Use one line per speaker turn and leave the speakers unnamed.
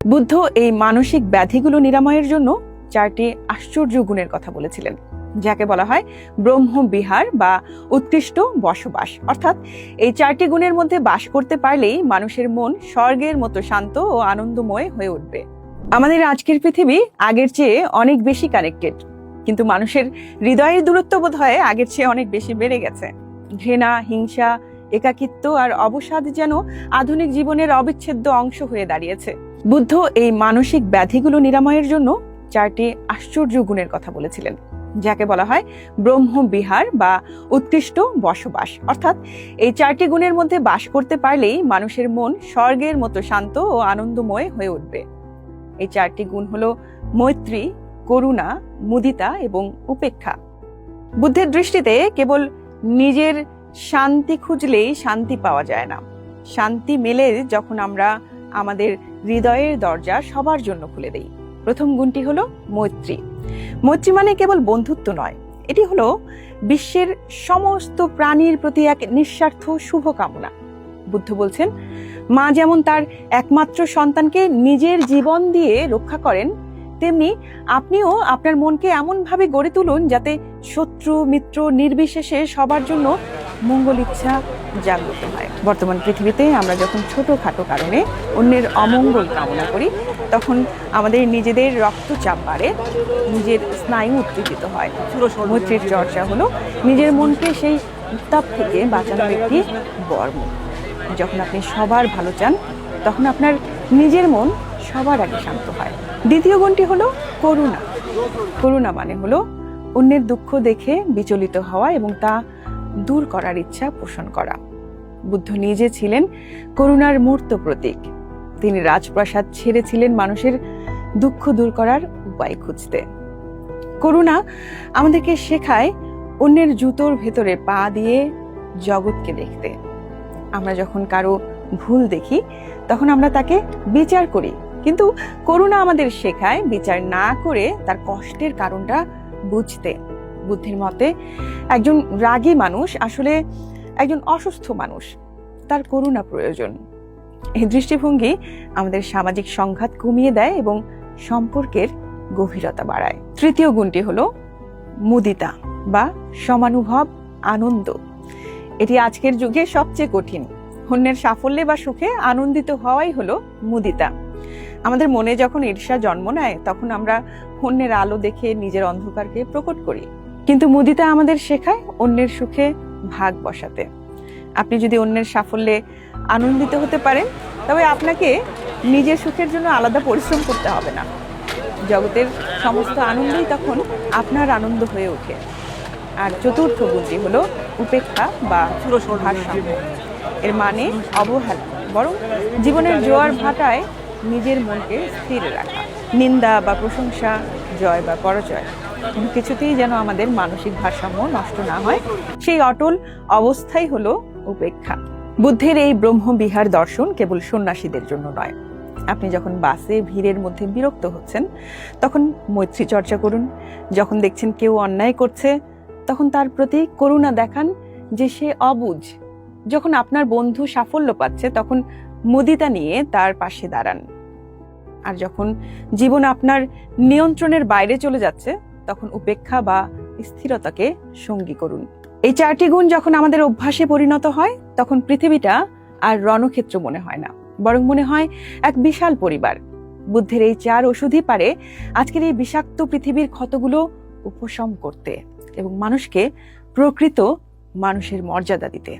বুদ্ধ এই মানসিক ব্যাধিগুলো নিরাময়ের জন্য 4টি আশ্চর্য গুণের কথা বলেছিলেন, যাকে বলা হয় ব্রহ্মবিহার বা উৎকৃষ্ট বসবাস। অর্থাৎ এই 4টি গুণের মধ্যে বাস করতে পারলেই মানুষের মন স্বর্গের মতো শান্ত ও আনন্দময় হয়ে উঠবে। আমাদের আজকের পৃথিবী আগের চেয়ে অনেক বেশি কানেক্টেড, কিন্তু মানুষের হৃদয়ের দূরত্ব বোধ হয় আগের চেয়ে অনেক বেশি বেড়ে গেছে। ঘৃণা, হিংসা, একাকিত্ব আর অবসাদ যেন আধুনিক জীবনের অবিচ্ছেদ্য অংশ হয়ে দাঁড়িয়েছে। বুদ্ধ এই মানসিক ব্যাধিগুলো নিরাময়ের জন্য 4টি আশ্চর্য গুণের কথা বলেছিলেন, যাকে বলা হয় ব্রহ্মবিহার বা উৎকৃষ্ট বসবাস। অর্থাৎ এই 4টি গুণের মধ্যে বাস করতে পারলেই মানুষের মন স্বর্গের মতো শান্ত ও আনন্দময় হয়ে উঠবে। এই 4টি গুণ হলো মৈত্রী, করুণা, মুদিতা এবং উপেক্ষা। বুদ্ধের দৃষ্টিতে কেবল নিজের শান্তি খুঁজলেই শান্তি পাওয়া যায় না। শান্তি মেলে যখন আমরা আমাদের হৃদয়ের দরজা সবার জন্য খুলে দেই। প্রথম গুণটি হলো মৈত্রী। মৈত্রী মানে কেবল বন্ধুত্ব নয়, এটি হলো বিশ্বের সমস্ত প্রাণীর প্রতি এক নিঃস্বার্থ শুভকামনা। বুদ্ধ বলছেন, মা যেমন তার একমাত্র সন্তানকে নিজের জীবন দিয়ে রক্ষা করেন, তেমনি আপনিও আপনার মনকে এমনভাবে গড়ে তুলুন যাতে শত্রু মিত্র নির্বিশেষে সবার জন্য মঙ্গল ইচ্ছা জাগ্রত হয়। বর্তমান পৃথিবীতে আমরা যখন ছোটখাটো কারণে অন্যের অমঙ্গল কামনা করি, তখন আমাদের নিজেদের রক্তচাপ বাড়ে, নিজের স্নায়ু উত্তেজিত হয়। মৈত্রীর চর্চা হলো নিজের মনকে সেই উত্তাপ থেকে বাঁচানোর একটি বর্ম। যখন আপনি সবার ভালো চান, তখন আপনার নিজের মন সবার আগে শান্ত হয়। দ্বিতীয় গুণটি হলো করুণা। করুণা মানে হলো অন্যের দুঃখ দেখে বিচলিত হওয়া এবং তা দূর করার ইচ্ছা পোষণ করা। বুদ্ধ নিজে ছিলেন করুণার মূর্ত প্রতীক। তিনি রাজপ্রাসাদ ছেড়েছিলেন মানুষের দুঃখ দূর করার উপায় খুঁজতে। করুণা আমাদেরকে শেখায় অন্যের জুতোর ভেতরে পা দিয়ে জগৎকে দেখতে। আমরা যখন কারো ভুল দেখি, তখন আমরা তাকে বিচার করি, কিন্তু করুণা আমাদের শেখায় বিচার না করে তার কষ্টের কারণটা বুঝতে। বুদ্ধের মতে একজন রাগী মানুষ আসলে একজন অসুস্থ মানুষ, তার করুণা প্রয়োজন। এই দৃষ্টিভঙ্গি আমাদের সামাজিক সংঘাত কমিয়ে দেয় এবং সম্পর্কের গভীরতা বাড়ায়। তৃতীয় গুণটি হলো মুদিতা বা সমানুভব আনন্দ। এটি আজকের যুগে সবচেয়ে কঠিন। অন্যের সাফল্যে বা সুখে আনন্দিত হওয়াই হলো মুদিতা। আমাদের মনে যখন ঈর্ষা জন্ম নেয়, তখন আমরা অন্যের আলো দেখে নিজের অন্ধকারকে প্রকট করি। কিন্তু মুদিতা আমাদের শেখায় অন্যের সুখে ভাগ বসাতে। আপনি যদি অন্যের সাফল্যে আনন্দিত হতে পারেন, তবে আপনাকে নিজের সুখের জন্য আলাদা পরিশ্রম করতে হবে না। জগতের সমস্ত আনন্দই তখন আপনার আনন্দ হয়ে ওঠে। আর চতুর্থ গুণটি হলো উপেক্ষা বা ভারসাম্য। এর মানে অবহেলা, বরং জীবনের জোয়ার ভাটায় নিজের মনকে স্থির রাখা। নিন্দা বা প্রশংসা, জয় বা পরাজয়, কোনো কিছুতেই যেন আমাদের মানসিক ভারসাম্য নষ্ট না হয়, সেই অটল অবস্থাই হলো উপেক্ষা। বুদ্ধের এই ব্রহ্মবিহার দর্শন কেবল সন্ন্যাসীদের জন্য নয়। আপনি যখন বাসে ভিড়ের মধ্যে বিরক্ত হচ্ছেন, তখন মৈত্রী চর্চা করুন। যখন দেখছেন কেউ অন্যায় করছে, তখন তার প্রতি করুণা দেখান যে সে অবুঝ। যখন আপনার বন্ধু সাফল্য পাচ্ছে, তখন মুদিতা নিয়ে তার পাশে দাঁড়ান। আর যখন জীবন আপনার নিয়ন্ত্রণের বাইরে চলে যাচ্ছে, তখন উপেক্ষা বা স্থিরতাকে সঙ্গী করুন। এই 4টি গুণ যখন আমাদের অভ্যাসে পরিণত হয়, তখন পৃথিবীটা আর রণক্ষেত্র মনে হয় না, বরং মনে হয় এক বিশাল পরিবার। বুদ্ধের এই 4 ওষুধই পারে আজকের এই বিষাক্ত পৃথিবীর ক্ষতগুলো উপশম করতে এবং মানুষকে প্রকৃত মানুষের মর্যাদা দিতে।